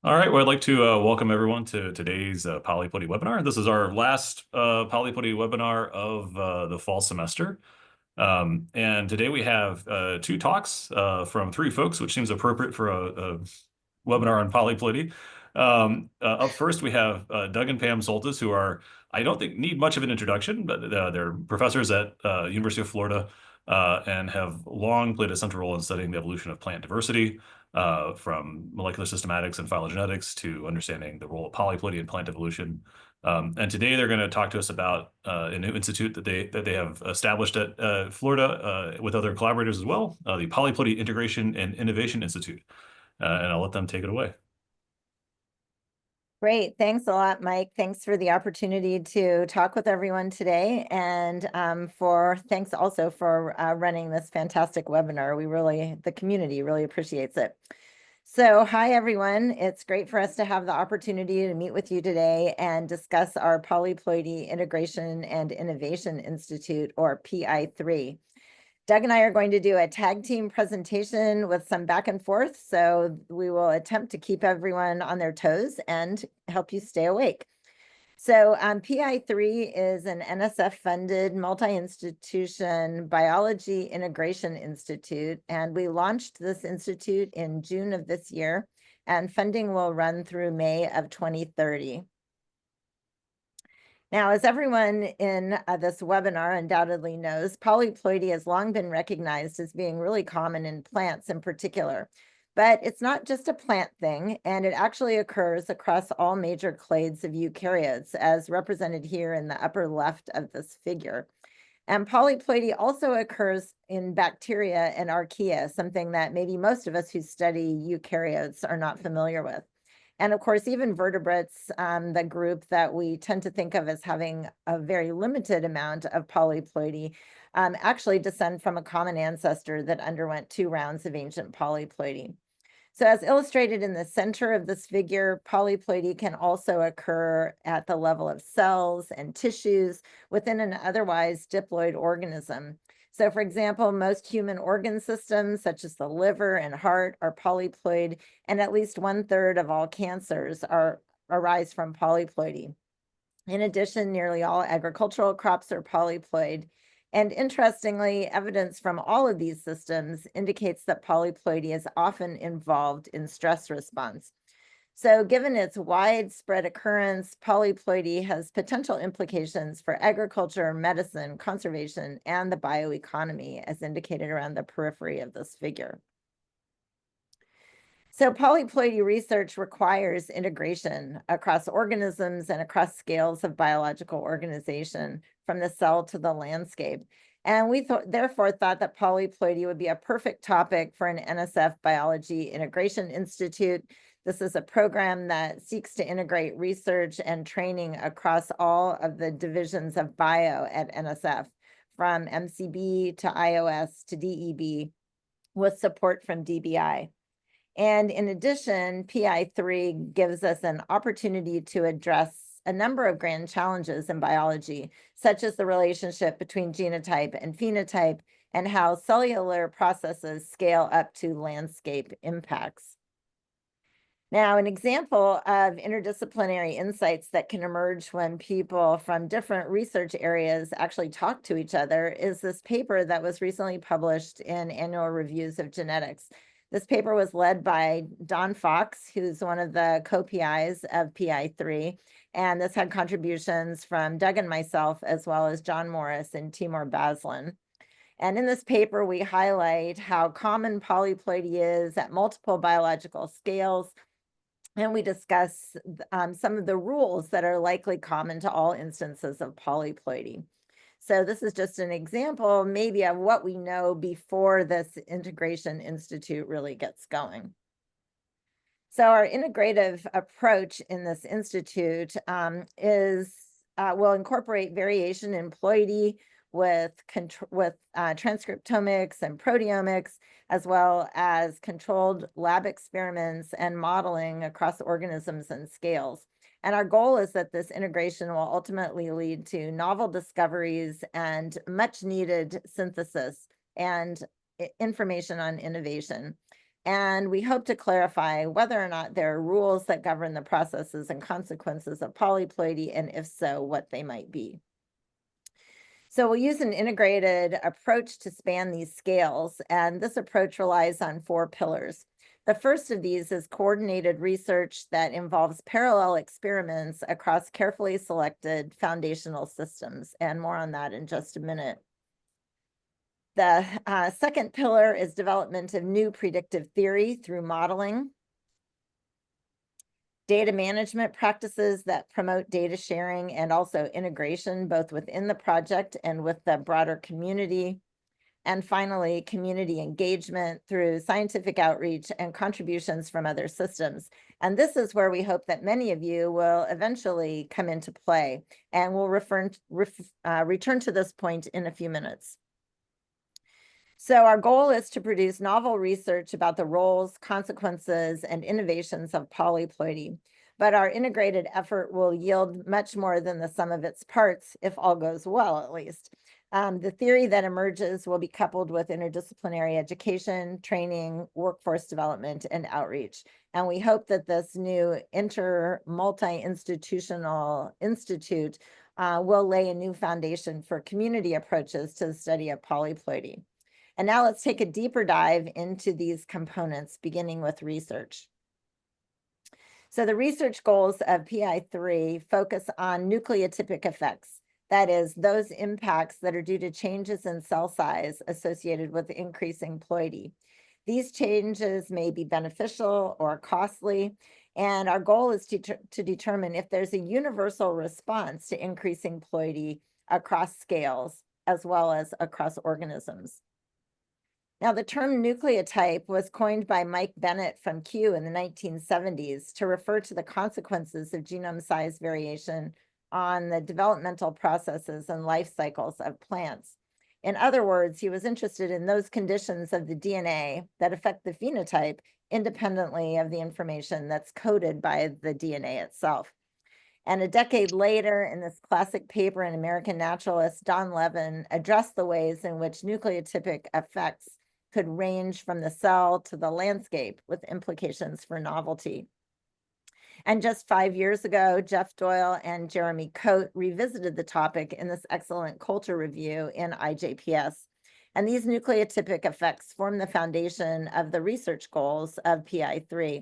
All right, well, I'd like to welcome everyone to today's Polyploidy webinar. This is our last Polyploidy webinar of the fall semester. And today we have two talks from three folks, which seems appropriate for a webinar on polyploidy. Up first, we have Doug and Pam Soltis, who are, I don't think, need much of an introduction, but they're professors at University of Florida and have long played a central role in studying the evolution of plant diversity, from molecular systematics and phylogenetics to understanding the role of polyploidy in plant evolution. And today they're going to talk to us about a new institute that they have established at Florida with other collaborators as well, the Polyploidy Integration and Innovation Institute. And I'll let them take it away. Great. Thanks a lot, Mike. Thanks for the opportunity to talk with everyone today. And thanks also for running this fantastic webinar. The community really appreciates it. So hi, everyone. It's great for us to have the opportunity to meet with you today and discuss our Polyploidy Integration and Innovation Institute, or PI3. Doug and I are going to do a tag team presentation with some back and forth, so we will attempt to keep everyone on their toes and help you stay awake. So PI3 is an NSF-funded multi-institution biology integration institute, and we launched this institute in June of this year, and funding will run through May of 2030. Now, as everyone in this webinar undoubtedly knows, polyploidy has long been recognized as being really common in plants in particular. But it's not just a plant thing, and it actually occurs across all major clades of eukaryotes, as represented here in the upper left of this figure. And polyploidy also occurs in bacteria and archaea, something that maybe most of us who study eukaryotes are not familiar with. And of course, even vertebrates, the group that we tend to think of as having a very limited amount of polyploidy, actually descend from a common ancestor that underwent 2 rounds of ancient polyploidy. So as illustrated in the center of this figure, polyploidy can also occur at the level of cells and tissues within an otherwise diploid organism. So for example, most human organ systems, such as the liver and heart, are polyploid, and at least 1/3 of all cancers arise from polyploidy. In addition, nearly all agricultural crops are polyploid. And interestingly, evidence from all of these systems indicates that polyploidy is often involved in stress response. So given its widespread occurrence, polyploidy has potential implications for agriculture, medicine, conservation, and the bioeconomy, as indicated around the periphery of this figure. So polyploidy research requires integration across organisms and across scales of biological organization, from the cell to the landscape. And we therefore thought that polyploidy would be a perfect topic for an NSF Biology Integration Institute. This is a program that seeks to integrate research and training across all of the divisions of bio at NSF, from MCB to iOS to DEB, with support from DBI. And in addition, PI3 gives us an opportunity to address a number of grand challenges in biology, such as the relationship between genotype and phenotype, and how cellular processes scale up to landscape impacts. Now, an example of interdisciplinary insights that can emerge when people from different research areas actually talk to each other is this paper that was recently published in Annual Reviews of Genetics. This paper was led by Don Fox, who's one of the co-PIs of PI3, and this had contributions from Doug and myself, as well as John Morris and Timur Baslin. And in this paper, we highlight how common polyploidy is at multiple biological scales, and we discuss some of the rules that are likely common to all instances of polyploidy. So this is just an example maybe of what we know before this Integration Institute really gets going. So our integrative approach in this institute will incorporate variation in ploidy with transcriptomics and proteomics, as well as controlled lab experiments and modeling across organisms and scales. And our goal is that this integration will ultimately lead to novel discoveries and much needed synthesis and information on innovation. And we hope to clarify whether or not there are rules that govern the processes and consequences of polyploidy, and if so, what they might be. So we'll use an integrated approach to span these scales, and this approach relies on 4 pillars. The first of these is coordinated research that involves parallel experiments across carefully selected foundational systems, and more on that in just a minute. The second pillar is development of new predictive theory through modeling. Data management practices that promote data sharing and also integration, both within the project and with the broader community. And finally, community engagement through scientific outreach and contributions from other systems. And this is where we hope that many of you will eventually come into play. And we'll return to this point in a few minutes. So our goal is to produce novel research about the roles, consequences, and innovations of polyploidy. But our integrated effort will yield much more than the sum of its parts, if all goes well, at least. The theory that emerges will be coupled with interdisciplinary education, training, workforce development, and outreach. And we hope that this new multi-institutional institute will lay a new foundation for community approaches to the study of polyploidy. And now let's take a deeper dive into these components, beginning with research. So the research goals of PI3 focus on nucleotypic effects. That is, those impacts that are due to changes in cell size associated with increasing ploidy. These changes may be beneficial or costly, and our goal is to determine if there's a universal response to increasing ploidy across scales, as well as across organisms. Now, the term nucleotype was coined by Mike Bennett from Kew in the 1970s to refer to the consequences of genome size variation on the developmental processes and life cycles of plants. In other words, he was interested in those conditions of the DNA that affect the phenotype independently of the information that's coded by the DNA itself. And a decade later, in this classic paper in American Naturalist, Don Levin addressed the ways in which nucleotypic effects could range from the cell to the landscape, with implications for novelty. And just 5 years ago, Jeff Doyle and Jeremy Coate revisited the topic in this excellent culture review in IJPS. And these nucleotypic effects form the foundation of the research goals of PI3.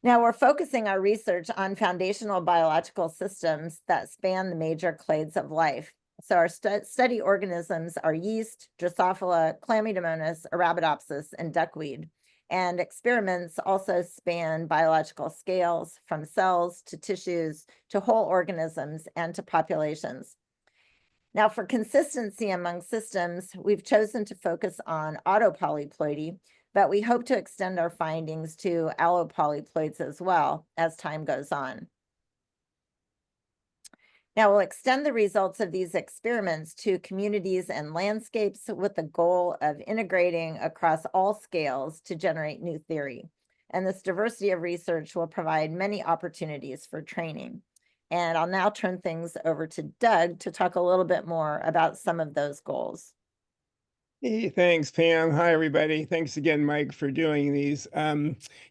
Now we're focusing our research on foundational biological systems that span the major clades of life. So our study organisms are yeast, Drosophila, Chlamydomonas, Arabidopsis, and duckweed. And experiments also span biological scales, from cells to tissues to whole organisms and to populations. Now, for consistency among systems, we've chosen to focus on autopolyploidy, but we hope to extend our findings to allopolyploids as well as time goes on. Now, we'll extend the results of these experiments to communities and landscapes with the goal of integrating across all scales to generate new theory. And this diversity of research will provide many opportunities for training. And I'll now turn things over to Doug to talk a little bit more about some of those goals. Hey, thanks, Pam. Hi, everybody. Thanks again, Mike, for doing these.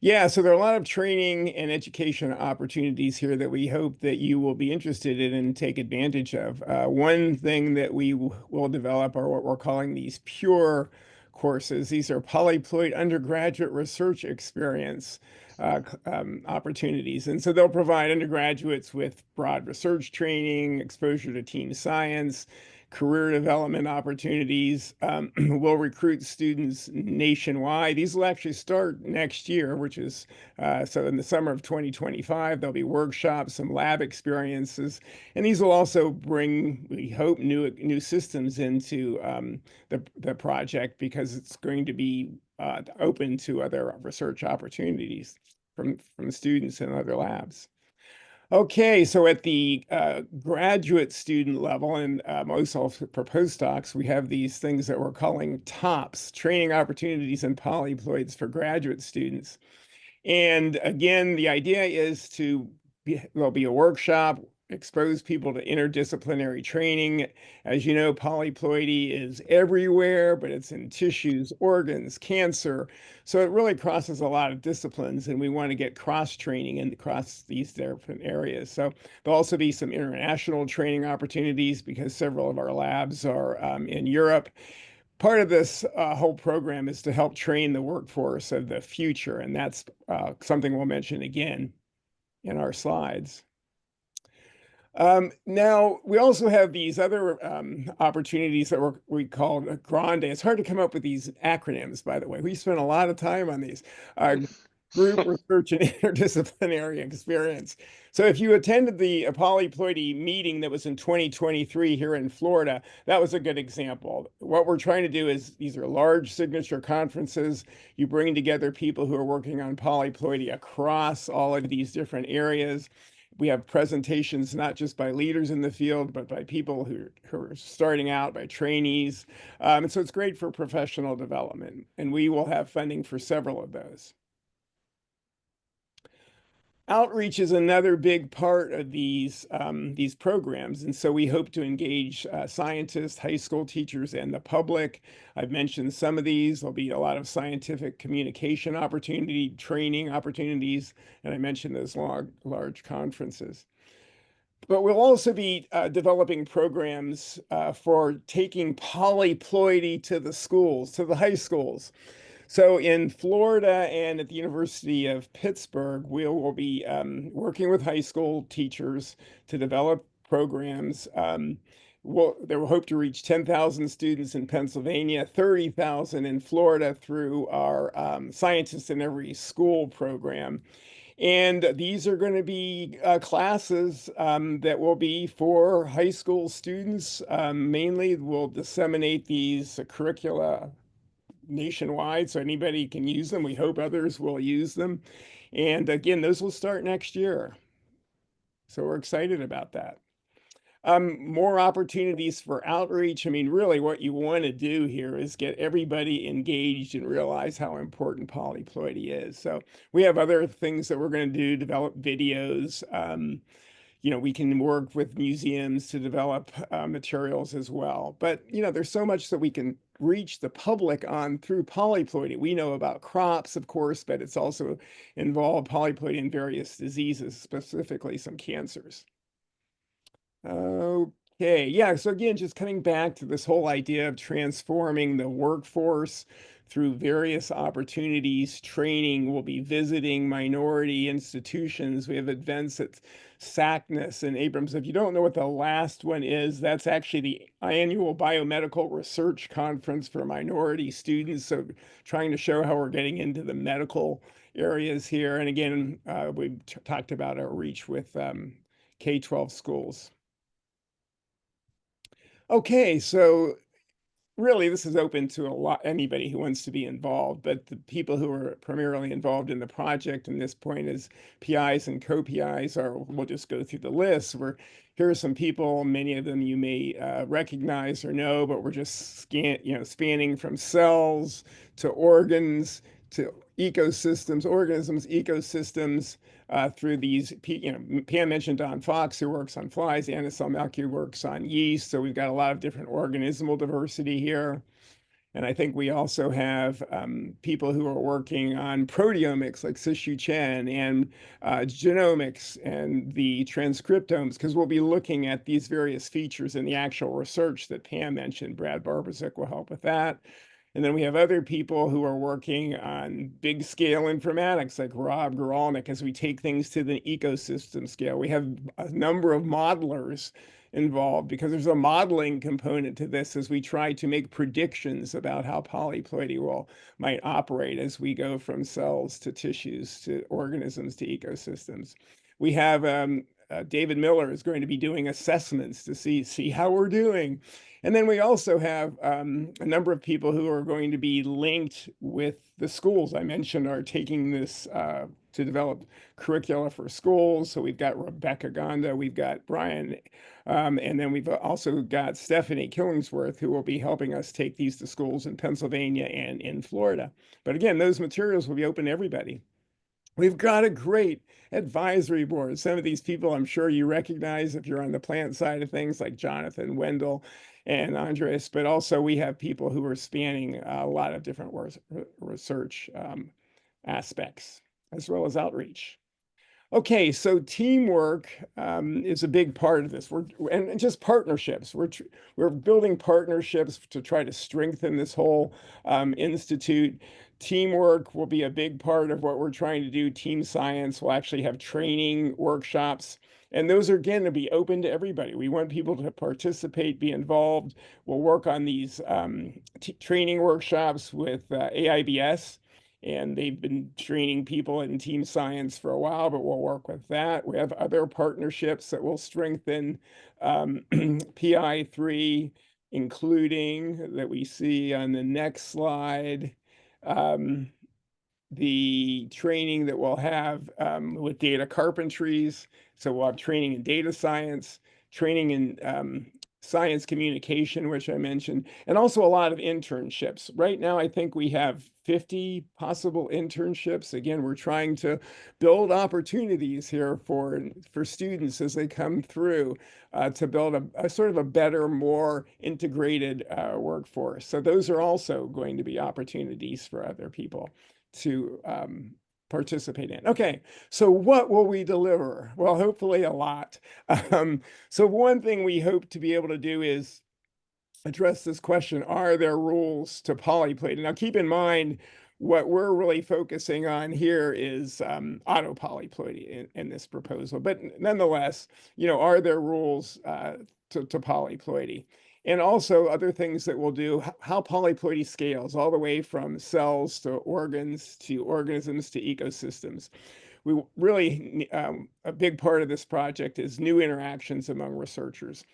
Yeah, so there are a lot of training and education opportunities here that we hope that you will be interested in and take advantage of. One thing that we will develop are what we're calling these pure courses. These are polyploid undergraduate research experience opportunities. And so they'll provide undergraduates with broad research training, exposure to team science, career development opportunities. We'll recruit students nationwide. These will actually start next year, which is, so in the summer of 2025, there'll be workshops, some lab experiences, and these will also bring, we hope, new systems into the project, because it's going to be open to other research opportunities from students in other labs. Okay, so at the graduate student level, and also for postdocs, we have these things that we're calling TOPS, training opportunities in polyploids for graduate students. And again, the idea is there'll be a workshop expose people to interdisciplinary training. As you know, polyploidy is everywhere, but it's in tissues, organs, cancer. So it really crosses a lot of disciplines, and we want to get cross-training across these different areas. So there'll also be some international training opportunities because several of our labs are in Europe. Part of this whole program is to help train the workforce of the future, and that's something we'll mention again in our slides. Now, we also have these other opportunities that we call Grande. It's hard to come up with these acronyms, by the way. We spent a lot of time on these. Group research and interdisciplinary experience. So if you attended the Polyploidy meeting that was in 2023 here in Florida, that was a good example. What we're trying to do is, these are large signature conferences. You bring together people who are working on polyploidy across all of these different areas. We have presentations not just by leaders in the field, but by people who are starting out, by trainees. And so it's great for professional development. And we will have funding for several of those. Outreach is another big part of these programs. And so we hope to engage scientists, high school teachers, and the public. I've mentioned some of these. There'll be a lot of scientific communication opportunity, training opportunities, and I mentioned those large conferences. But we'll also be developing programs for taking polyploidy to the schools, to the high schools. So in Florida and at the University of Pittsburgh, we will be working with high school teachers to develop programs. They will hope to reach 10,000 students in Pennsylvania, 30,000 in Florida through our Scientists in Every School program. And these are going to be classes that will be for high school students. Mainly, we'll disseminate these curricula nationwide, so anybody can use them. We hope others will use them. And again, those will start next year. So we're excited about that. More opportunities for outreach. I mean, really what you want to do here is get everybody engaged and realize how important polyploidy is. So we have other things that we're going to do, develop videos. We can work with museums to develop materials as well. But, there's so much that we can reach the public on through polyploidy. We know about crops, of course, but it's also involved polyploidy in various diseases, specifically some cancers. Okay, yeah, so again, just coming back to this whole idea of transforming the workforce through various opportunities, training. We'll be visiting minority institutions. We have events at SACNAS and Abrams. If you don't know what the last one is, that's actually the annual biomedical research conference for minority students. So trying to show how we're getting into the medical areas here. And again, we talked about our reach with K-12 schools. Okay, so really, this is open to anybody who wants to be involved, but the people who are primarily involved in the project, and this point is PIs and co-PIs, we'll just go through the list. Here are some people, many of them you may recognize or know, but we're just spanning from cells to organs to ecosystems, organisms, ecosystems, through these, Pam mentioned Don Fox, who works on flies. Anna Selmalki works on yeast. So we've got a lot of different organismal diversity here. And I think we also have people who are working on proteomics, like Sishu Chen, and genomics and the transcriptomes, because we'll be looking at these various features in the actual research that Pam mentioned. Brad Barbazik will help with that. And then we have other people who are working on big scale informatics, like Rob Goralnik, as we take things to the ecosystem scale. We have a number of modelers involved because there's a modeling component to this as we try to make predictions about how polyploidy might operate as we go from cells to tissues to organisms to ecosystems. We have David Miller is going to be doing assessments to see how we're doing. And then we also have a number of people who are going to be linked with the schools I mentioned are taking this to develop curricula for schools. So we've got Rebecca Gonda, we've got Brian, and then we've also got Stephanie Killingsworth, who will be helping us take these to schools in Pennsylvania and in Florida. But again, those materials will be open to everybody. We've got a great advisory board. Some of these people I'm sure you recognize if you're on the plant side of things, like Jonathan, Wendell, and Andres, but also we have people who are spanning a lot of different research aspects, as well as outreach. Okay, so teamwork is a big part of this. And just partnerships. We're building partnerships to try to strengthen this whole institute. Teamwork will be a big part of what we're trying to do. Team science will actually have training workshops, and those are again to be open to everybody. We want people to participate, be involved. We'll work on these training workshops with AIBS. And they've been training people in team science for a while, but we'll work with that. We have other partnerships that will strengthen PI3, including that we see on the next slide. The training that we'll have with data carpentries. So we'll have training in data science, training in science communication, which I mentioned, and also a lot of internships. Right now, I think we have 50 possible internships. Again, we're trying to build opportunities here for students as they come through to build a sort of a better, more integrated workforce. So those are also going to be opportunities for other people to participate in. Okay, so what will we deliver? Well, hopefully a lot. So one thing we hope to be able to do is address this question, are there rules to polyploidy? Now keep in mind, what we're really focusing on here is auto polyploidy in this proposal. But nonetheless, are there rules to polyploidy? And also other things that we'll do, how polyploidy scales all the way from cells to organs to organisms to ecosystems. We really, a big part of this project is new interactions among researchers.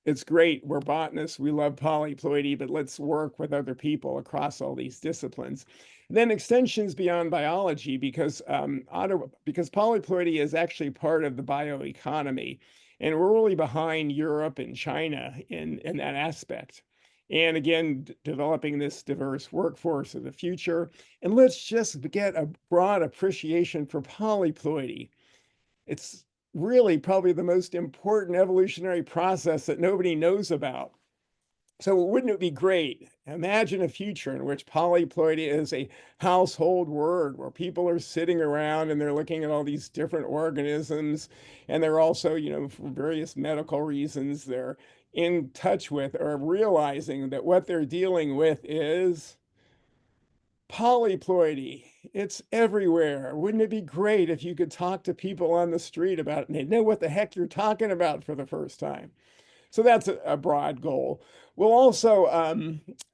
It's great, we're botanists, we love polyploidy, but let's work with other people across all these disciplines. And then extensions beyond biology, because polyploidy is actually part of the bioeconomy. And we're really behind Europe and China in that aspect. And again, developing this diverse workforce of the future. And let's just get a broad appreciation for polyploidy. It's really probably the most important evolutionary process that nobody knows about. So wouldn't it be great? Imagine a future in which polyploidy is a household word where people are sitting around and they're looking at all these different organisms, and they're also, for various medical reasons, they're in touch with or realizing that what they're dealing with is polyploidy. It's everywhere. Wouldn't it be great if you could talk to people on the street about it and they know what the heck you're talking about for the first time? So that's a broad goal. We'll also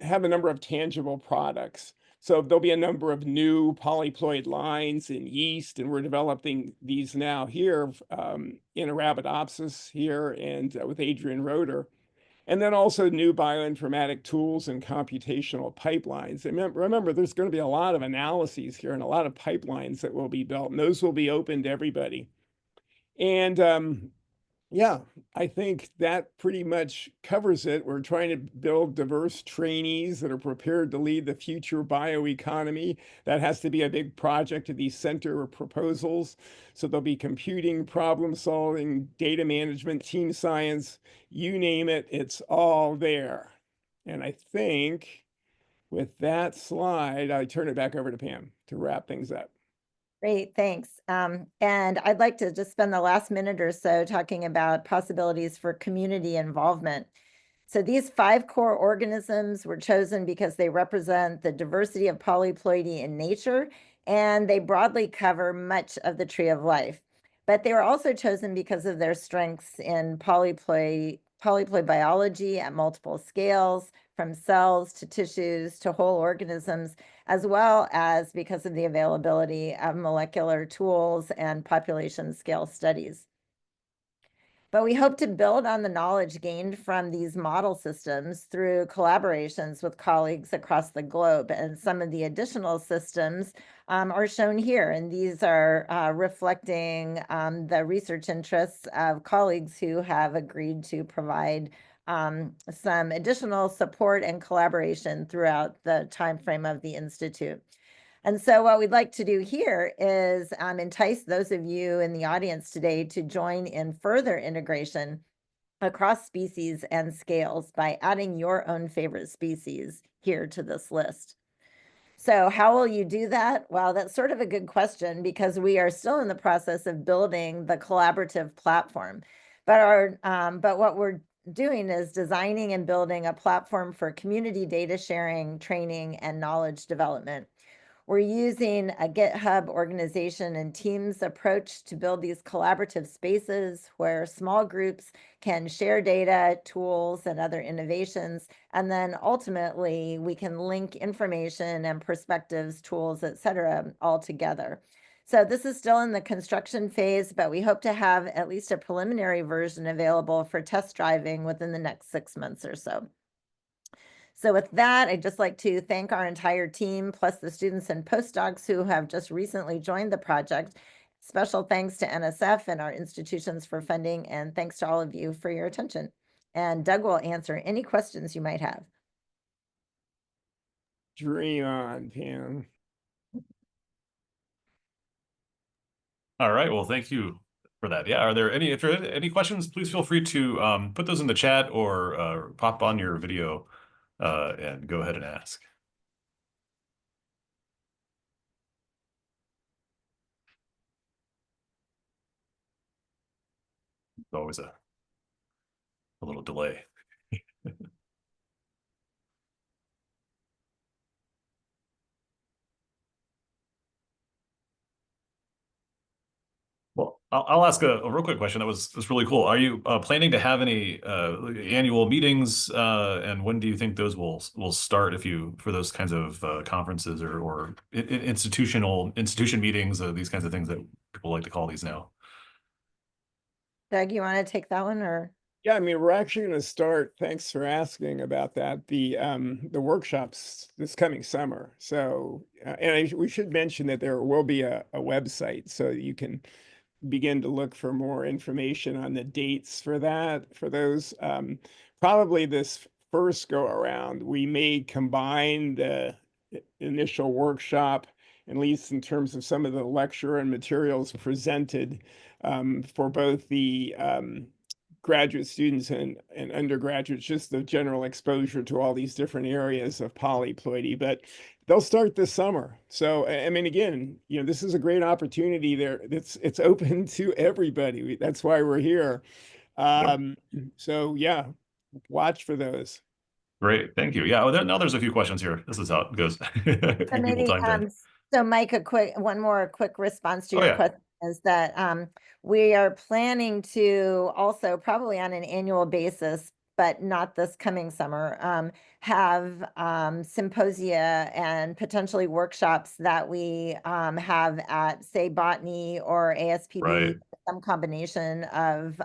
have a number of tangible products. So there'll be a number of new polyploid lines in yeast, and we're developing these now here in Arabidopsis here and with Adrian Roeder. And then also new bioinformatic tools and computational pipelines. And remember, there's going to be a lot of analyses here and a lot of pipelines that will be built, and those will be open to everybody. And yeah, I think that pretty much covers it. We're trying to build diverse trainees that are prepared to lead the future bioeconomy. That has to be a big project of these center proposals. So there'll be computing, problem solving, data management, team science, you name it, it's all there. And I think with that slide, I turn it back over to Pam to wrap things up. Great, thanks. And I'd like to just spend the last minute or so talking about possibilities for community involvement. So these 5 core organisms were chosen because they represent the diversity of polyploidy in nature, and they broadly cover much of the tree of life. But they were also chosen because of their strengths in polyploid biology at multiple scales, from cells to tissues to whole organisms, as well as because of the availability of molecular tools and population scale studies. But we hope to build on the knowledge gained from these model systems through collaborations with colleagues across the globe. And some of the additional systems are shown here. And these are reflecting the research interests of colleagues who have agreed to provide some additional support and collaboration throughout the timeframe of the Institute. And so what we'd like to do here is entice those of you in the audience today to join in further integration across species and scales by adding your own favorite species here to this list. So how will you do that? Well, that's sort of a good question because we are still in the process of building the collaborative platform. But what we're doing is designing and building a platform for community data sharing, training, and knowledge development. We're using a GitHub organization and teams approach to build these collaborative spaces where small groups can share data, tools, and other innovations. And then ultimately, we can link information and perspectives, tools, et cetera, all together. So this is still in the construction phase, but we hope to have at least a preliminary version available for test driving within the next 6 months or so. So with that, I'd just like to thank our entire team, plus the students and postdocs who have just recently joined the project. Special thanks to NSF and our institutions for funding, and thanks to all of you for your attention. And Doug will answer any questions you might have. Dream on, Pam. All right. Well, thank you for that. Yeah. Are there any, if there are any questions, please feel free to put those in the chat or pop on your video and go ahead and ask. It's always a little delay. Well, I'll ask a real quick question. That's really cool. Are you planning to have any annual meetings, and when do you think those will start? If you for those kinds of conferences or institution meetings, these kinds of things that people like to call these now. Doug, you want to take that one or? Yeah, I mean, we're actually going to start. Thanks for asking about that. The workshops this coming summer. So, we should mention that there will be a website so you can begin to look for more information on the dates for that. For those, probably this first go around, we may combine the initial workshop, at least in terms of some of the lecture and materials presented, for both the graduate students and undergraduates, just the general exposure to all these different areas of polyploidy. But they'll start this summer. So, I mean, again, this is a great opportunity there. It's open to everybody. That's why we're here. So yeah, watch for those. Great, thank you. Yeah, now there's a few questions here. This is how it goes. So maybe, so Mike, one more quick response to your question is that we are planning to also probably on an annual basis, but not this coming summer, have symposia and potentially workshops that we have at, say, botany or ASPB, Right. some combination of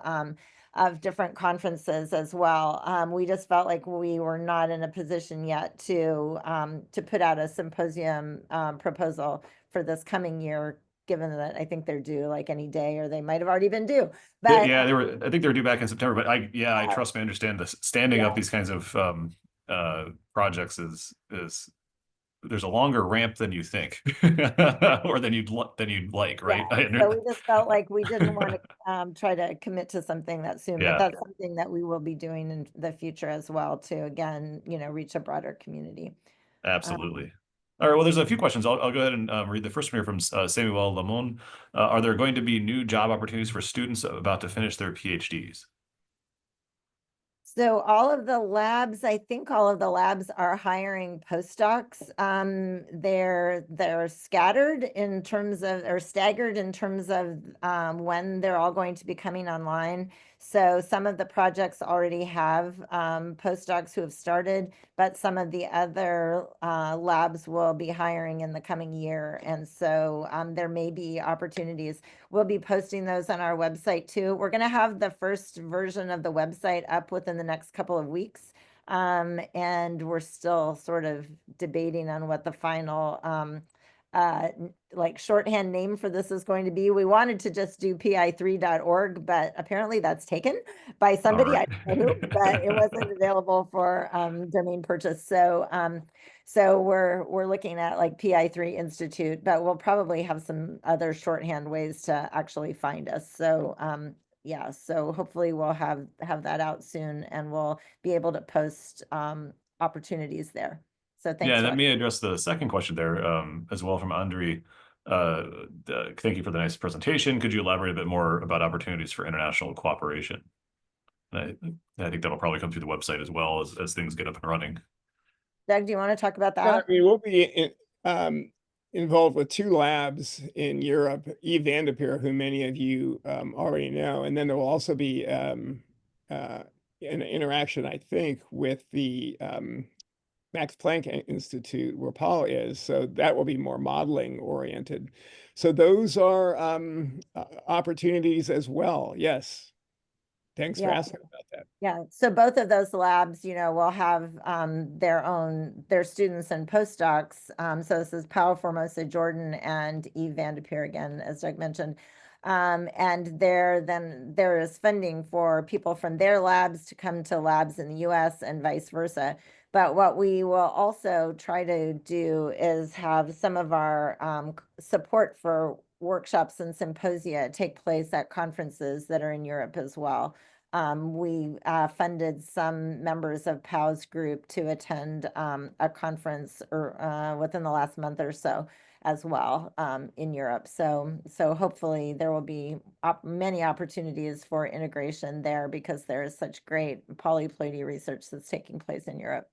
different conferences as well. We just felt like we were not in a position yet to put out a symposium proposal for this coming year, given that I think they're due like any day, or they might have already been due. But yeah, I think they were due back in September. But I trust me, I understand this. Standing up these kinds of projects is there's a longer ramp than you think, or than you'd like, right? Yeah. So we just felt like we didn't want to try to commit to something that soon, but that's something that we will be doing in the future as well to, again, reach a broader community. Absolutely. All right, well, there's a few questions. I'll go ahead and read the first one here from Samuel Lamon. Are there going to be new job opportunities for students about to finish their PhDs? So I think all of the labs are hiring postdocs. They're scattered in terms of, or staggered in terms of when they're all going to be coming online. So some of the projects already have postdocs who have started, but some of the other labs will be hiring in the coming year. And so there may be opportunities. We'll be posting those on our website too. We're going to have the first version of the website up within the next couple of weeks. And we're still sort of debating on what the final like shorthand name for this is going to be. We wanted to just do pi3.org, but apparently that's taken by somebody, right. I don't know who, but it wasn't available for domain purchase. So so we're looking at like PI3 Institute, but we'll probably have some other shorthand ways to actually find us. So yeah, so hopefully we'll have that out soon, and we'll be able to post opportunities there. So thanks. Yeah, for let me address the second question there as well from Andre. Thank you for the nice presentation. Could you elaborate a bit more about opportunities for international cooperation? I think that'll probably come through the website as well as things get up and running. Doug, do you want to talk about Yeah, that? I mean, we'll be involved with 2 labs in Europe, Yves van der Peer, who many of you already know, and then there will also be an interaction, I think, with the Max Planck Institute where Paul is, so that will be more modeling oriented. So those are opportunities as well. Yes. Thanks for Yeah. asking about that. Yeah, so both of those labs, will have their students and postdocs. So this is Pau Formosa Jordan and Yves van der Peer again, as Doug mentioned. And there is funding for people from their labs to come to labs in the US and vice versa. But what we will also try to do is have some of our support for workshops and symposia take place at conferences that are in Europe as well. We funded some members of POW's group to attend a conference within the last month or so as well in Europe. So hopefully there will be many opportunities for integration there, because there is such great polyploidy research that's taking place in Europe.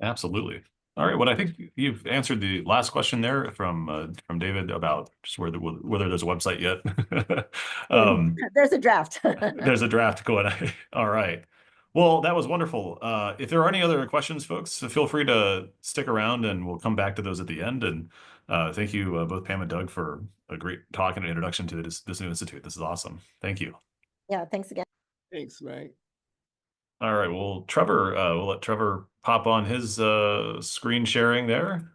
Absolutely. All right. Well, I think you've answered the last question there from David about just whether there's a website yet. There's a draft. There's a draft going. All right. Well, that was wonderful. If there are any other questions, folks, feel free to stick around and we'll come back to those at the end. And thank you both Pam and Doug for a great talk and introduction to this new institute. This is awesome. Thank you. Yeah, thanks again. Thanks, Mike. All right. Well, Trevor, we'll let Trevor pop on his screen sharing there.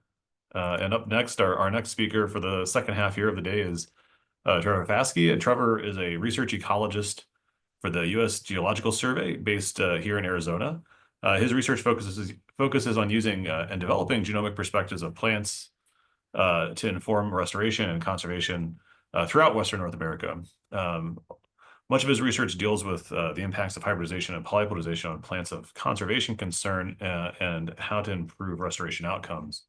And up next, our next speaker for the second half here of the day is Trevor Faske. And Trevor is a research ecologist for the U.S. Geological Survey based here in Arizona. His research focuses on using and developing genomic perspectives of plants to inform restoration and conservation throughout Western North America. Much of his research deals with the impacts of hybridization and polyploidization on plants of conservation concern and how to improve restoration outcomes.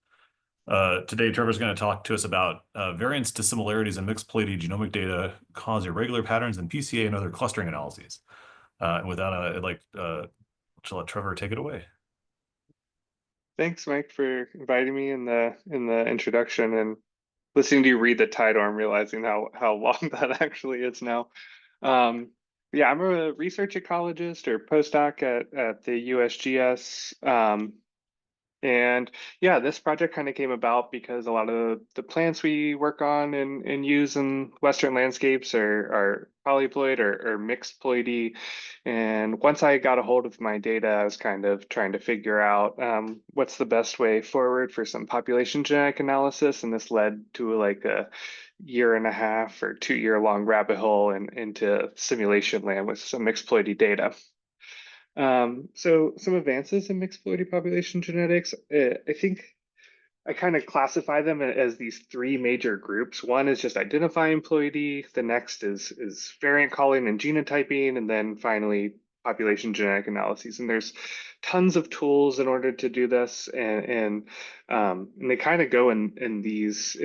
Today, Trevor's going to talk to us about variance dissimilarities in mixed-ploidy genomic data cause irregular patterns in PCA and other clustering analyses. And with that, I'd like to let Trevor take it away. Thanks, Mike, for inviting me in the introduction, and listening to you read the title. I'm realizing how long that actually is now. Yeah, I'm a research ecologist or postdoc at the USGS. And yeah, this project kind of came about because a lot of the plants we work on and use in Western landscapes are polyploid or mixed-ploidy. And once I got a hold of my data, I was kind of trying to figure out what's the best way forward for some population genetic analysis. And this led to like a 1.5 or 2-year-long rabbit hole into simulation land with some mixed-ploidy data. So some advances in mixed-ploidy population genetics, I think I kind of classify them as these 3 major groups. One is just identifying ploidy, the next is variant calling and genotyping, and then finally population genetic analyses. And there's tons of tools in order to do this, and they kind of go in these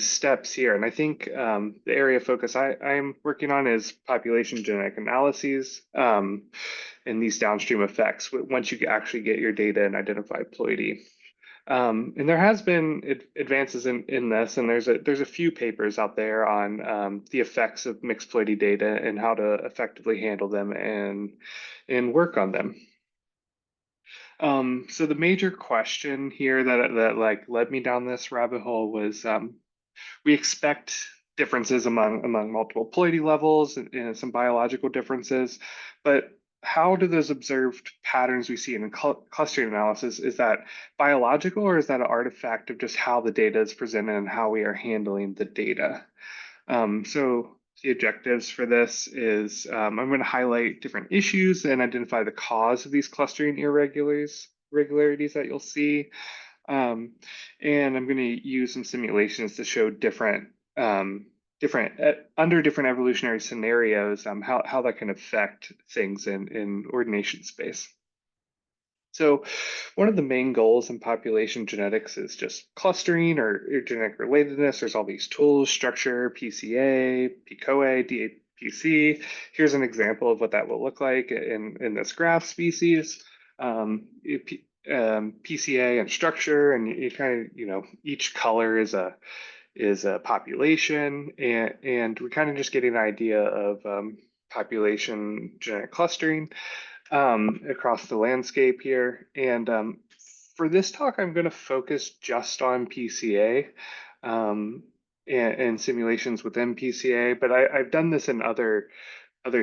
steps here. And I think the area of focus I'm working on is population genetic analyses and these downstream effects once you actually get your data and identify ploidy. And there has been advances in this, and there's a few papers out there on the effects of mixed-ploidy data and how to effectively handle them and work on them. So the major question here that like led me down this rabbit hole was we expect differences among multiple ploidy levels and some biological differences, but how do those observed patterns we see in clustering analysis, is that biological, or is that an artifact of just how the data is presented and how we are handling the data? So the objectives for this is I'm going to highlight different issues and identify the cause of these clustering irregularities that you'll see. And I'm going to use some simulations to show under different evolutionary scenarios, how that can affect things in ordination space. So one of the main goals in population genetics is just clustering or genetic relatedness. There's all these tools: structure, PCA, PCOA, DAPC. Here's an example of what that will look like in this graph species. PCA and structure, and you kind of, each color is a population, and we're kind of just getting an idea of population genetic clustering across the landscape here. And for this talk, I'm going to focus just on PCA and simulations within PCA, but I've done this in other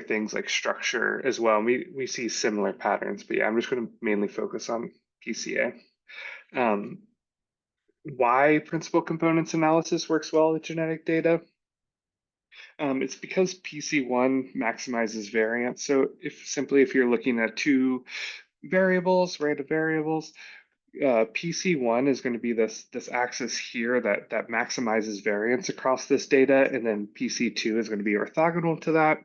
things like structure as well. We see similar patterns, but yeah, I'm just going to mainly focus on PCA. Why principal components analysis works well with genetic data? It's because PC1 maximizes variance. So if you're looking at two variables, random variables, PC1 is going to be this axis here that maximizes variance across this data, and then PC2 is going to be orthogonal to that.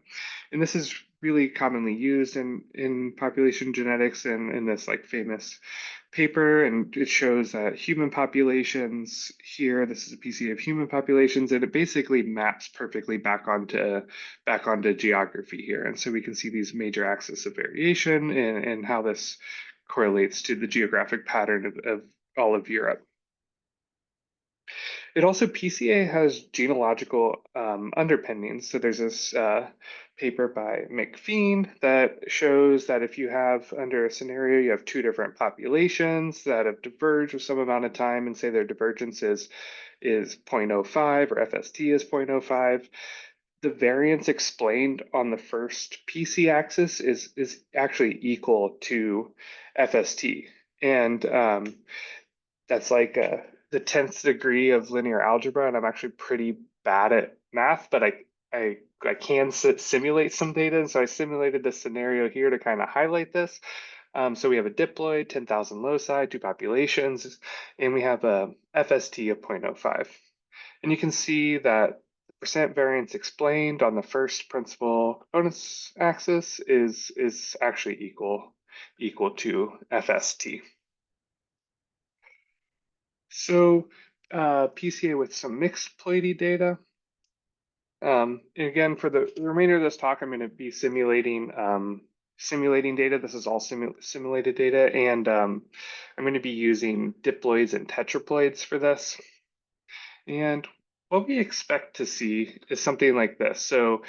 And this is really commonly used in population genetics and in this like famous paper, and it shows that human populations here, this is a PCA of human populations, and it basically maps perfectly back onto geography here. And so we can see these major axes of variation and how this correlates to the geographic pattern of all of Europe. It also, PCA has genealogical underpinnings. So there's this paper by McPheen that shows that if you have, under a scenario, you have two different populations that have diverged with some amount of time, and say their divergence is 0.05 or FST is 0.05, the variance explained on the first PC axis is actually equal to FST. And that's like the 10th degree of linear algebra, and I'm actually pretty bad at math, but I can simulate some data, and so I simulated this scenario here to kind of highlight this. So we have a diploid, 10,000 loci, two populations, and we have a FST of 0.05. And you can see that the percent variance explained on the first principal components axis is actually equal to FST. So PCA with some mixed-ploidy data. And again, for the remainder of this talk, I'm going to be simulating data. This is all simulated data, and I'm going to be using diploids and tetraploids for this. And what we expect to see is something like this. So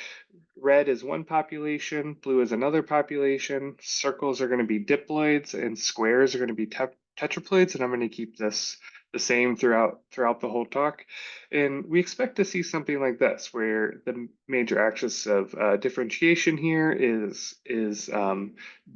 red is one population, blue is another population, circles are going to be diploids, and squares are going to be tetraploids, and I'm going to keep this the same throughout the whole talk. And we expect to see something like this, where the major axis of differentiation here is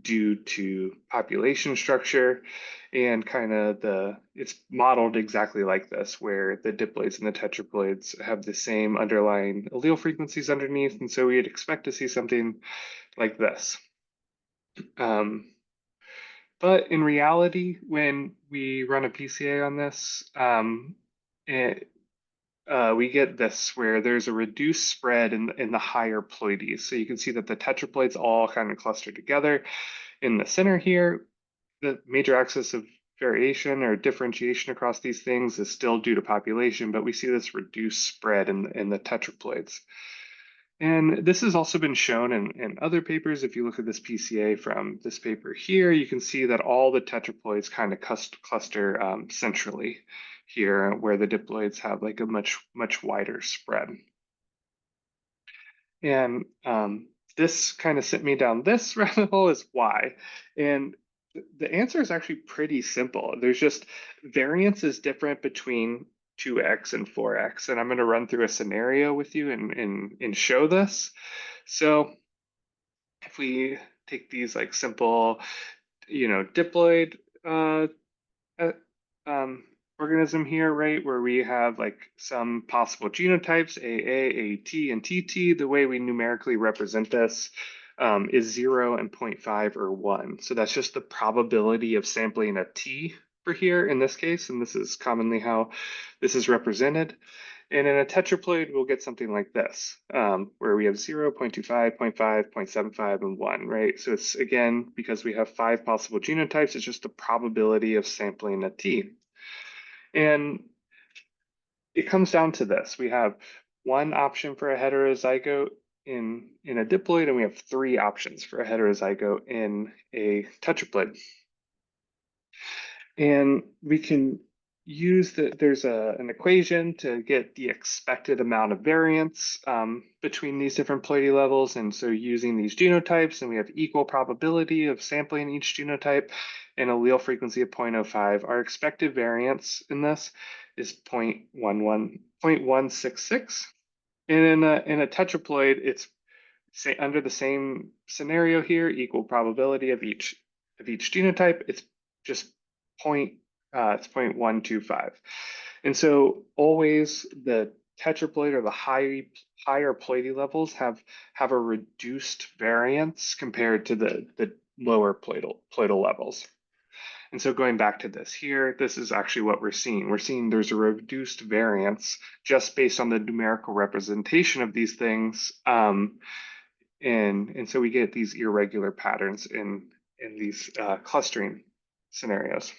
due to population structure, and kind of it's modeled exactly like this, where the diploids and the tetraploids have the same underlying allele frequencies underneath, and so we'd expect to see something like this. But in reality, when we run a PCA on this, we get this, where there's a reduced spread in the higher ploidies. So you can see that the tetraploids all kind of cluster together. In the center here, the major axis of variation or differentiation across these things is still due to population, but we see this reduced spread in the tetraploids. And this has also been shown in other papers. If you look at this PCA from this paper here, you can see that all the tetraploids kind of cluster centrally here, where the diploids have like a much wider spread. And this kind of sent me down this rabbit hole, is why. And the answer is actually pretty simple. There's just variance is different between 2x and 4x, and I'm going to run through a scenario with you and show this. So if we take these like simple, diploid organism here, right, where we have like some possible genotypes, AA, AT, and TT. The way we numerically represent this is 0 and 0.5 or 1. So that's just the probability of sampling a T for here in this case, and this is commonly how this is represented. And in a tetraploid, we'll get something like this, where we have 0, 0.25, 0.5, 0.75, and 1, right? So it's, again, because we have 5 possible genotypes, it's just the probability of sampling a T. And it comes down to this. We have one option for a heterozygote in a diploid, and we have 3 options for a heterozygote in a tetraploid. And we can use there's an equation to get the expected amount of variance between these different ploidy levels. And so using these genotypes, and we have equal probability of sampling each genotype and allele frequency of 0.05, our expected variance in this is 0.166. And in a tetraploid, it's under the same scenario here, equal probability of each genotype. It's just 0.125. And so always the tetraploid or the higher ploidy levels have a reduced variance compared to the lower ploidal levels. And so going back to this here, this is actually what we're seeing. We're seeing there's a reduced variance just based on the numerical representation of these things. And so we get these irregular patterns in these clustering scenarios.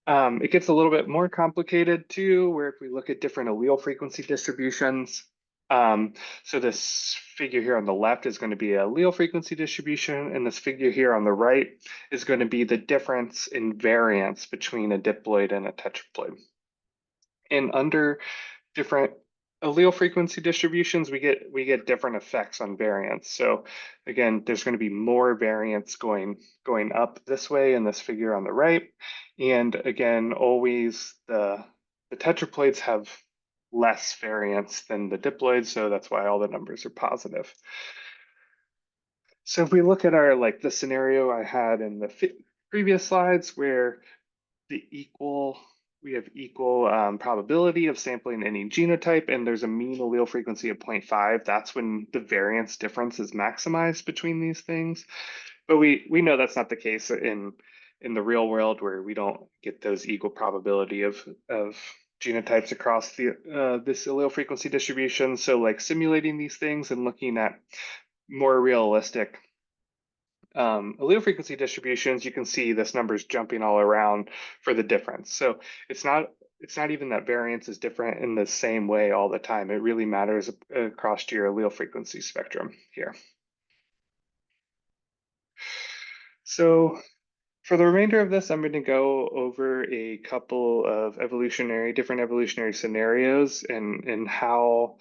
It gets a little bit more complicated too, where if we look at different allele frequency distributions, so this figure here on the left is going to be an allele frequency distribution, and this figure here on the right is going to be the difference in variance between a diploid and a tetraploid. And under different allele frequency distributions, we get different effects on variance. So again, there's going to be more variance going up this way in this figure on the right. And again, always the tetraploids have less variance than the diploids, so that's why all the numbers are positive. So if we look at the scenario I had in the previous slides, where we have equal probability of sampling any genotype, and there's a mean allele frequency of 0.5. That's when the variance difference is maximized between these things. But we know that's not the case in the real world, where we don't get those equal probability of genotypes across this allele frequency distribution. So like simulating these things and looking at more realistic allele frequency distributions, you can see this number's jumping all around for the difference. So it's not even that variance is different in the same way all the time. It really matters across your allele frequency spectrum here. So for the remainder of this, I'm going to go over a couple of different evolutionary scenarios and how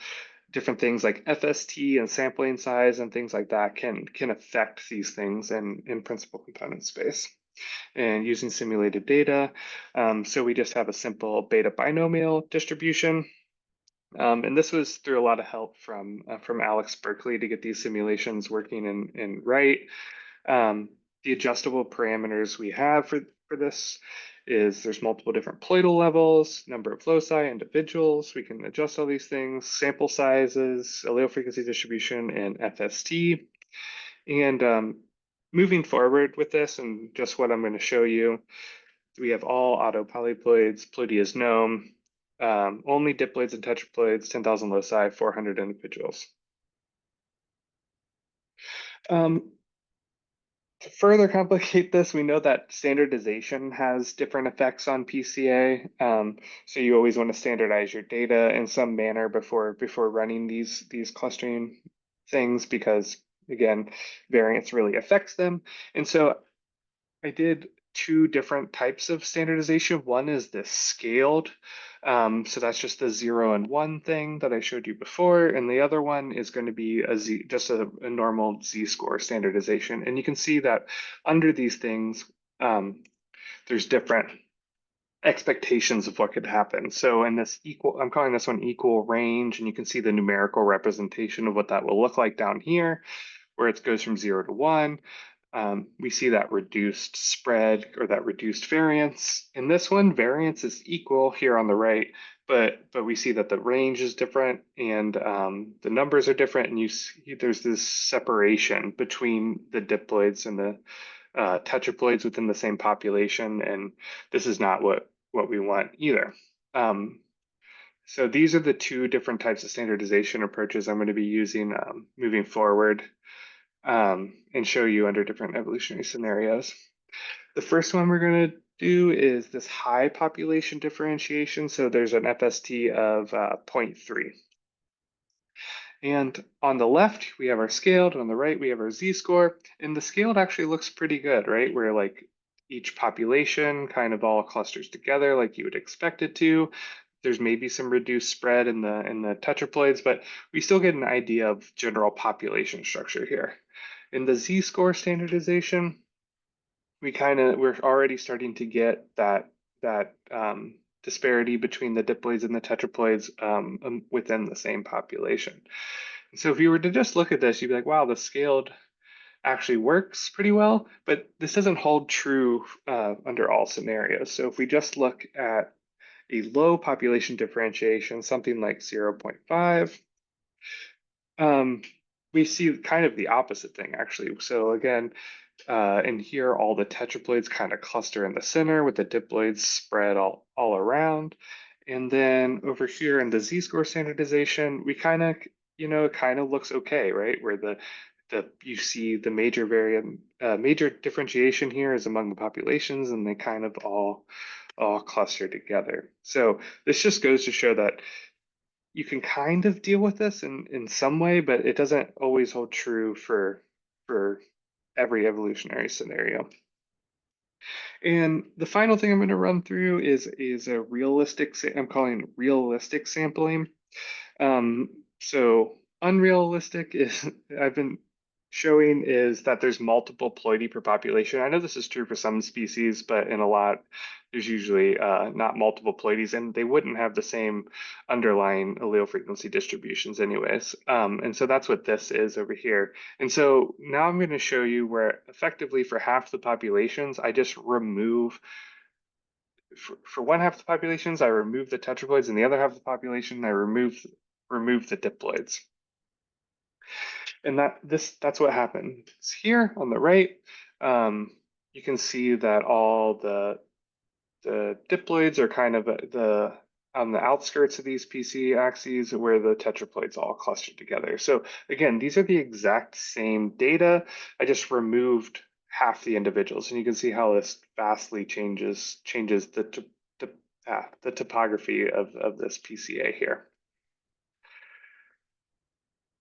different things like FST and sampling size and things like that can affect these things in principal component space, and using simulated data. So we just have a simple beta binomial distribution. And this was through a lot of help from Alex Berkeley to get these simulations working and right. The adjustable parameters we have for this is there's multiple different ploidal levels, number of loci, individuals. We can adjust all these things, sample sizes, allele frequency distribution, and FST. And moving forward with this, and just what I'm going to show you, we have all auto polyploids, Ploidy gnome, only diploids and tetraploids, 10,000 loci, 400 individuals. To further complicate this, we know that standardization has different effects on PCA. So you always want to standardize your data in some manner before running these clustering things, because again, variance really affects them. And so I did 2 different types of standardization. One is this scaled. So that's just the 0 and 1 thing that I showed you before. And the other one is going to be just a normal Z-score standardization. And you can see that under these things, there's different expectations of what could happen. So in this I'm calling this one equal range, and you can see the numerical representation of what that will look like down here. where it goes from 0 to 1. We see that reduced spread or that reduced variance. In this one, variance is equal here on the right, but we see that the range is different and the numbers are different, and you see there's this separation between the diploids and the tetraploids within the same population, and this is not what we want either. So these are the two different types of standardization approaches I'm going to be using moving forward, and show you under different evolutionary scenarios. The first one we're going to do is this high population differentiation. So there's an FST of 0.3. And on the left, we have our scaled, and on the right, we have our z-score. And the scaled actually looks pretty good, right? Where like each population kind of all clusters together like you would expect it to. There's maybe some reduced spread in the tetraploids, but we still get an idea of general population structure here. In the z-score standardization, we're already starting to get that disparity between the diploids and the tetraploids within the same population. So if you were to just look at this, you'd be like, wow, the scaled actually works pretty well, but this doesn't hold true under all scenarios. So if we just look at a low population differentiation, something like 0.5, we see kind of the opposite thing actually. So again, in here, all the tetraploids kind of cluster in the center with the diploids spread all around. And then over here in the z-score standardization, we kind of, it kind of looks okay, right? Where you see the major differentiation here is among the populations, and they kind of all cluster together. So this just goes to show that you can kind of deal with this in some way, but it doesn't always hold true for every evolutionary scenario. And the final thing I'm going to run through is a realistic, I'm calling realistic sampling. So unrealistic is, I've been showing, is that there's multiple ploidy per population. I know this is true for some species, but in a lot, there's usually not multiple ploidies, and they wouldn't have the same underlying allele frequency distributions anyways. And so that's what this is over here. And so now I'm going to show you where effectively for half the populations, I just remove, for one half of the populations, I remove the tetraploids, and the other half of the population, I remove the diploids. And that's what happens here on the right. You can see that all the diploids are kind of on the outskirts of these PC axes where the tetraploids all cluster together. So again, these are the exact same data. I just removed half the individuals, and you can see how this vastly changes the topography of this PCA here.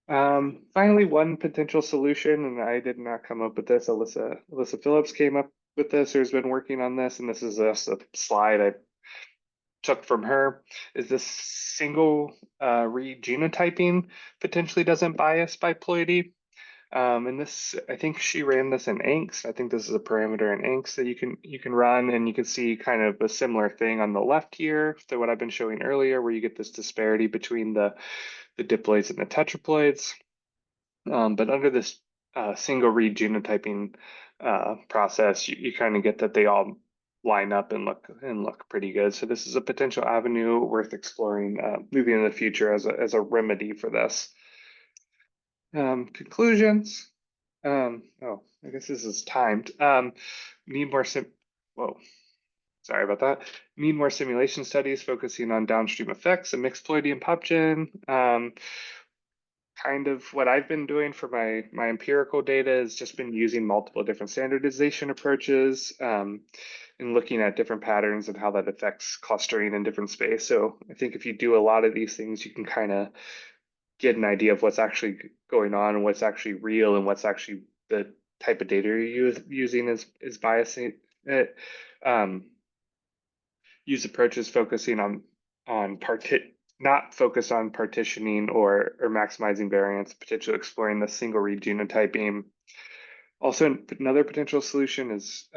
Finally, one potential solution, and I did not come up with this, Alyssa Phillips came up with this, or has been working on this, and this is just a slide I took from her, is this single read genotyping potentially doesn't bias by ploidy. And this, I think she ran this in ANKS. I think this is a parameter in ANKS that you can run, and you can see kind of a similar thing on the left here to what I've been showing earlier, where you get this disparity between the diploids and the tetraploids. But under this single read genotyping process, you kind of get that they all line up and look pretty good. So this is a potential avenue worth exploring moving in the future as a remedy for this. Conclusions. Oh, I guess this is timed. Need more sorry about that. Need more simulation studies focusing on downstream effects of mixed-ploidy and PopGen. Kind of what I've been doing for my empirical data has just been using multiple different standardization approaches and looking at different patterns and how that affects clustering in different space. So I think if you do a lot of these things, you can kind of get an idea of what's actually going on and what's actually real and what's actually the type of data you're using is biasing it. Use approaches focusing not focused on partitioning or maximizing variance, potentially exploring the single read genotyping. Also, another potential solution is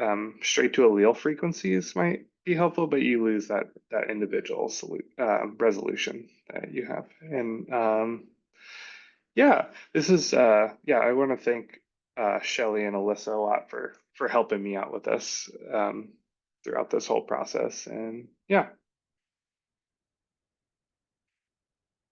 straight to allele frequencies might be helpful, but you lose that individual resolution that you have. And Yeah, this is I want to thank Shelly and Alyssa a lot for helping me out with this throughout this whole process. And yeah.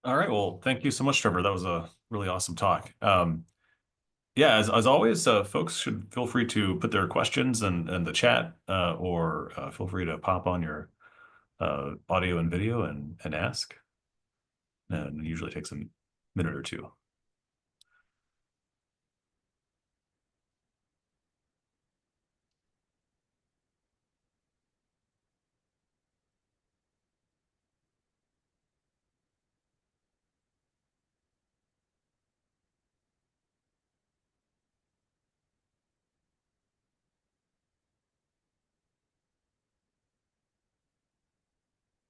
All right. Well, thank you so much, Trevor. That was a really awesome talk. Yeah, as always, folks should feel free to put their questions in the chat, or feel free to pop on your audio and video and ask. And it usually takes a minute or two.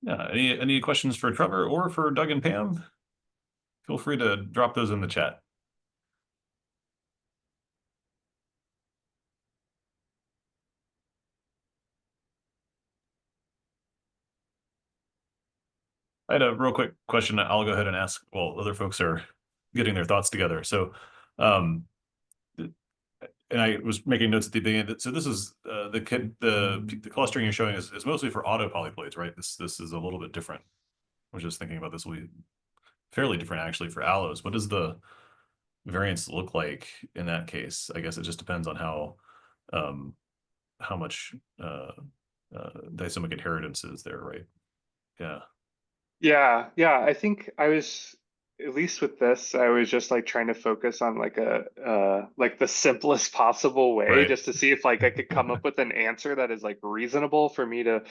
Yeah, any questions for Trevor or for Doug and Pam? Feel free to drop those in the chat. I had a real quick question I'll go ahead and ask while other folks are getting their thoughts together. So, and I was making notes at the beginning. So this is the clustering you're showing is mostly for auto polyploids, right? This is a little bit different. I was just thinking about this will be fairly different actually for allos. What does the variance look like in that case? I guess it just depends on how much disomic inheritance is there, right? Yeah. Yeah, I think I was, at least with this, I was just like trying to focus on like like the simplest possible way, Right. just to see if like I could come up with an answer that is like reasonable for me to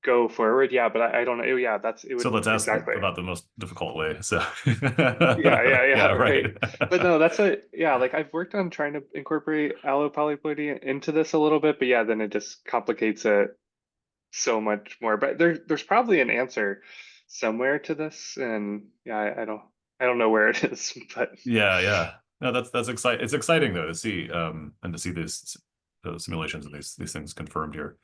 go forward. Yeah, but I don't know. Yeah, it So would let's ask exactly. about the most difficult way. So Yeah, right. right. But no, like I've worked on trying to incorporate allopolyploidy into this a little bit, but yeah, then it just complicates it so much more. But there's probably an answer somewhere to this, and yeah, I don't know where it is, but Yeah. No, that's exciting. It's exciting though to see and to see these simulations and these things confirmed here.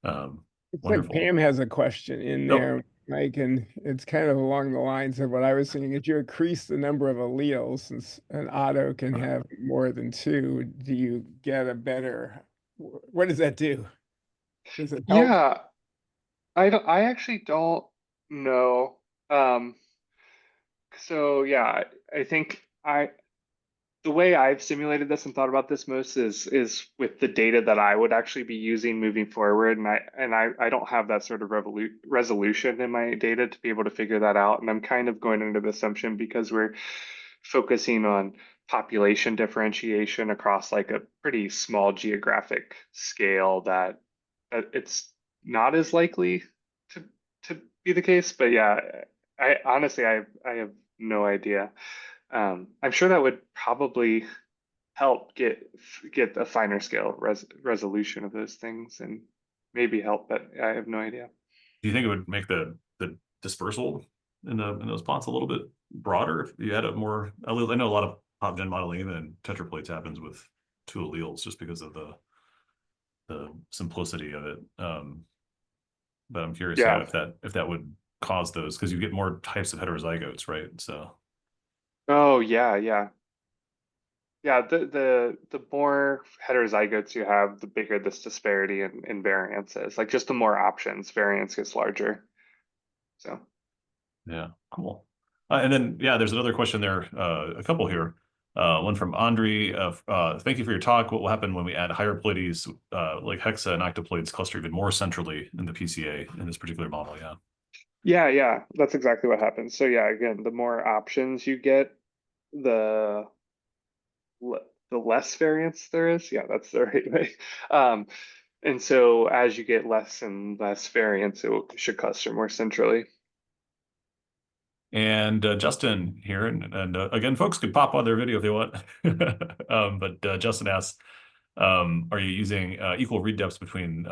It's like Wonderful. Pam has a question in Nope. there, Mike, and it's kind of along the lines of what I was saying. If you increase the number of alleles, since an auto can have more than two, do you get a better? What does that do? Does it help? yeah, I actually don't know. Um, so yeah, I think the way I've simulated this and thought about this most is with the data that I would actually be using moving forward, and I don't have that sort of resolution in my data to be able to figure that out, and I'm kind of going under the assumption because we're focusing on population differentiation across like a pretty small geographic scale that it's not as likely to to be the case. But yeah, I honestly I have no idea. I'm sure that would probably help get a finer scale resolution of those things and maybe help, but I have no idea. Do you think it would make the dispersal in those plots a little bit broader if you had a more alleles? I know a lot of pop gen modeling, even in tetraploids, happens with two alleles just because of the simplicity of it. But I'm curious, Yeah. if that would cause those, because you get more types of heterozygotes, right? So Oh yeah. Yeah, the more heterozygotes you have, the bigger this disparity in variance is. Like just the more options, variance gets larger. So yeah, cool. And then yeah, there's another question there, a couple here. One from Andre. Thank you for your talk. What will happen when we add higher ploidies, like hexa and octoploids cluster even more centrally in the PCA in this particular model? yeah, that's exactly what happens. So yeah, again, the more options you get, the the less variance there is. Yeah, that's the right way. And so as you get less and less variance, should cluster more centrally. And Justin here, and again, folks could pop on their video if they want. But Justin asks, are you using equal read depths between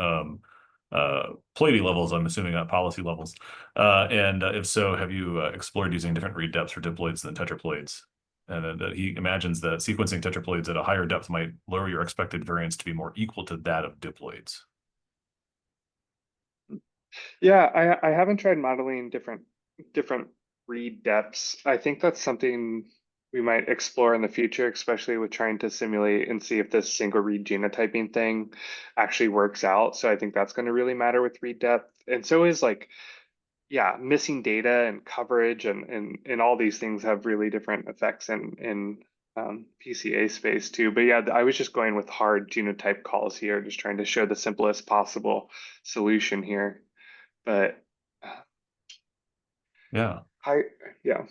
ploidy levels? I'm assuming not policy levels. And if so, have you explored using different read depths for diploids than tetraploids? And he imagines that sequencing tetraploids at a higher depth might lower your expected variance to be more equal to that of diploids. Yeah, I haven't tried modeling different read depths. I think that's something we might explore in the future, especially with trying to simulate and see if this single read genotyping thing actually works out. So I think that's going to really matter with read depth. And so is like, yeah, missing data and coverage and all these things have really different effects in PCA space too. But yeah, I was just going with hard genotype calls here, just trying to show the simplest possible solution here. But Yeah. yeah.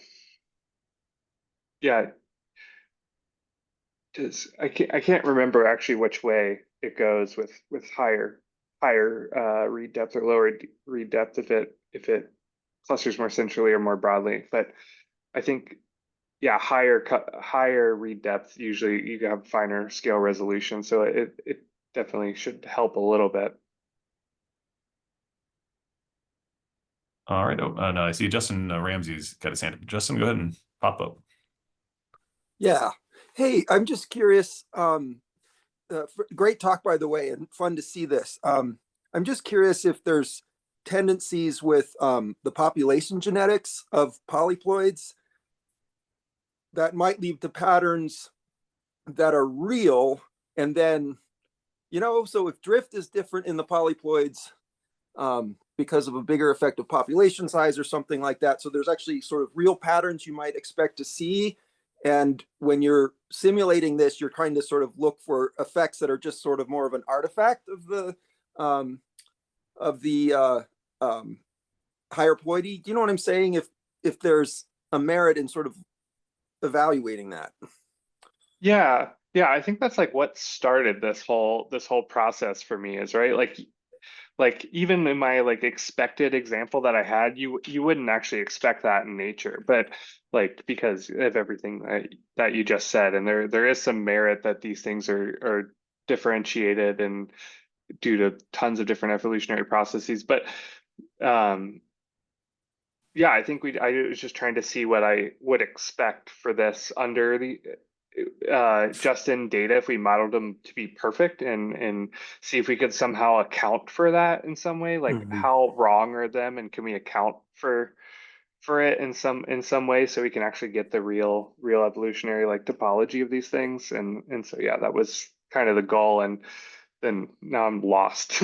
Yeah, I can't remember actually which way it goes with higher read depth or lower read depth if it clusters more centrally or more broadly. But I think yeah, higher read depth usually you have finer scale resolution, so it definitely should help a little bit. All right. Oh, no, I see Justin Ramsey's got his hand up. Justin, go ahead and pop up. Yeah. Hey, I'm just curious. Great talk, by the way, and fun to see this. I'm just curious if there's tendencies with the population genetics of polyploids that might lead to patterns that are real. And then, so if drift is different in the polyploids because of a bigger effect of population size or something like that, so there's actually sort of real patterns you might expect to see. And when you're simulating this, you're trying to sort of look for effects that are just sort of more of an artifact of the higher ploidy. Do you know what I'm saying? If there's a merit in sort of evaluating that. Yeah, I think that's like what started this whole process for me is right. Like even in my like expected example that I had, you wouldn't actually expect that in nature, but like because of everything that you just said, and there is some merit that these things are differentiated and due to tons of different evolutionary processes. But yeah, I think I was just trying to see what I would expect for this under the just in data if we modeled them to be perfect and see if we could somehow account for that in some way, like how wrong are them and can we account for it in some way so we can actually get the real evolutionary like topology of these things. And so yeah, that was kind of the goal, and then now I'm lost.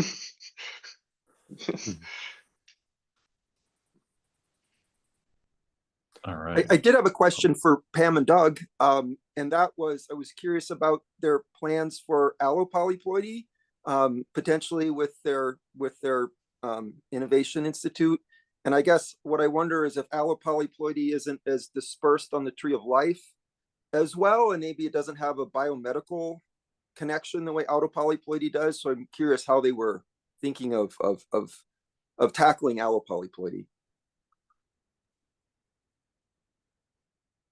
All right. I did have a question for Pam and Doug, and that was, I was curious about their plans for allopolyploidy, potentially with their Innovation Institute. And I guess what I wonder is if allopolyploidy isn't as dispersed on the tree of life as well, and maybe it doesn't have a biomedical connection the way autopolyploidy does. So I'm curious how they were thinking of tackling allopolyploidy.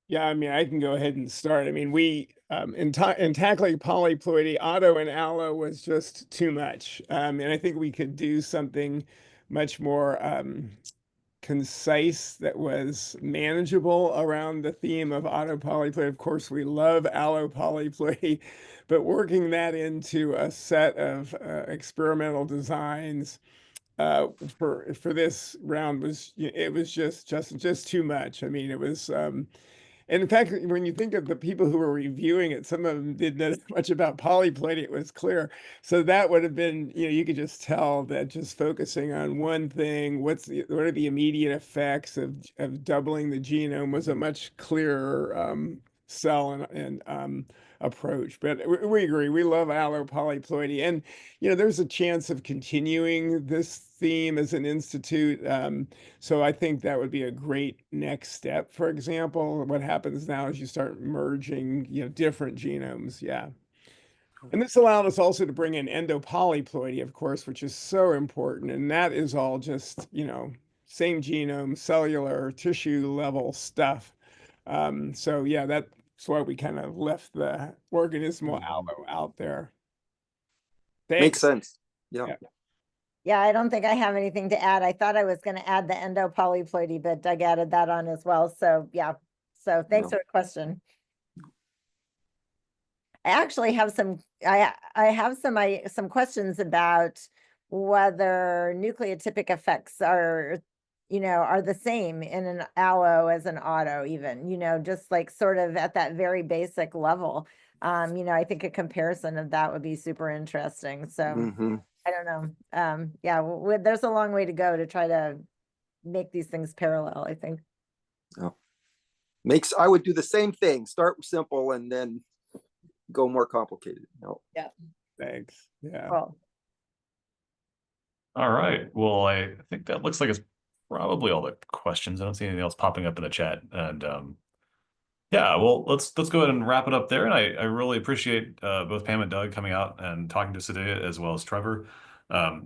Yeah, I mean, I can go ahead and start. I mean, we in tackling polyploidy, auto and allo was just too much. And I think we could do something much more concise that was manageable around the theme of auto polyploidy. Of course, we love allo polyploidy, but working that into a set of experimental designs for this round was just too much. I mean, it was. And in fact, when you think of the people who were reviewing it, some of them didn't know much about polyploidy, it was clear. So that would have been, you could just tell that just focusing on one thing, what are the immediate effects of doubling the genome was a much clearer sell and approach. But we agree, we love allopolyploidy. And, there's a chance of continuing this theme as an institute. So I think that would be a great next step. For example, what happens now is you start merging, different genomes. Yeah. And this allowed us also to bring in endopolyploidy, of course, which is so important. And that is all just, same genome, cellular, tissue level stuff. So yeah, that's why we kind of left the organismal allo out there. Thanks. Makes sense. Yeah. Yeah, I don't think I have anything to add. I thought I was going to add the endopolyploidy, but Doug added that on as well. So yeah, so thanks for the question. I actually have some, I have some questions about whether nucleotypic effects are, are the same in an allo as an auto even, just like sort of at that very basic level. I think a comparison of that would be super interesting. So Mhm. I don't know. Yeah, there's a long way to go to try to make these things parallel, I think. I would do the same thing, start simple and then go more complicated. No. Yeah. Thanks. Yeah. Cool. All right. Well, I think that looks like it's probably all the questions. I don't see anything else popping up in the chat. And yeah, well, let's go ahead and wrap it up there. And I really appreciate both Pam and Doug coming out and talking to us today, as well as Trevor.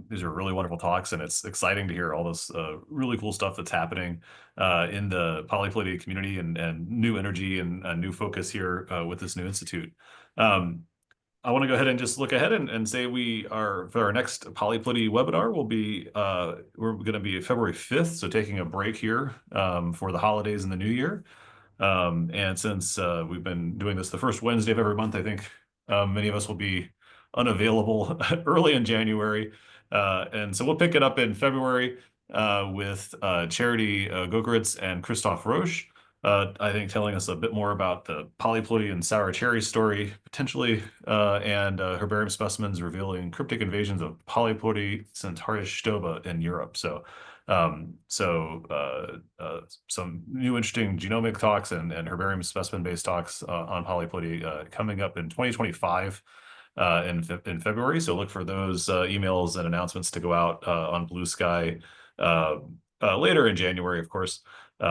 These are really wonderful talks, and it's exciting to hear all this really cool stuff that's happening in the polyploidy community, and new energy and new focus here with this new institute. I want to go ahead and just look ahead and say for our next Polyploidy webinar will be we're going to be February 5th, so taking a break here for the holidays and the new year. And since we've been doing this the first Wednesday of every month, I think many of us will be unavailable early in January. And so we'll pick it up in February with Charity Gogoritz and Christophe Roche. I think telling us a bit more about the polyploidy and sour cherry story, potentially, and herbarium specimens revealing cryptic invasions of Polyploidy centaurus stoba in Europe. So some new interesting genomic talks and herbarium specimen-based talks on polyploidy coming up in 2025 in February. So look for those emails and announcements to go out on Blue Sky later in January, of course. As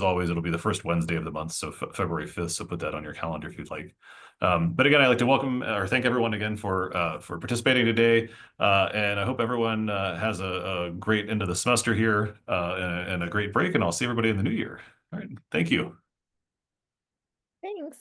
always, it'll be the first Wednesday of the month, so February 5th. So put that on your calendar if you'd like. But again, I'd like to welcome or thank everyone again for participating today, and I hope everyone has a great end of the semester here and a great break. And I'll see everybody in the new year. All right, thank you. Thanks.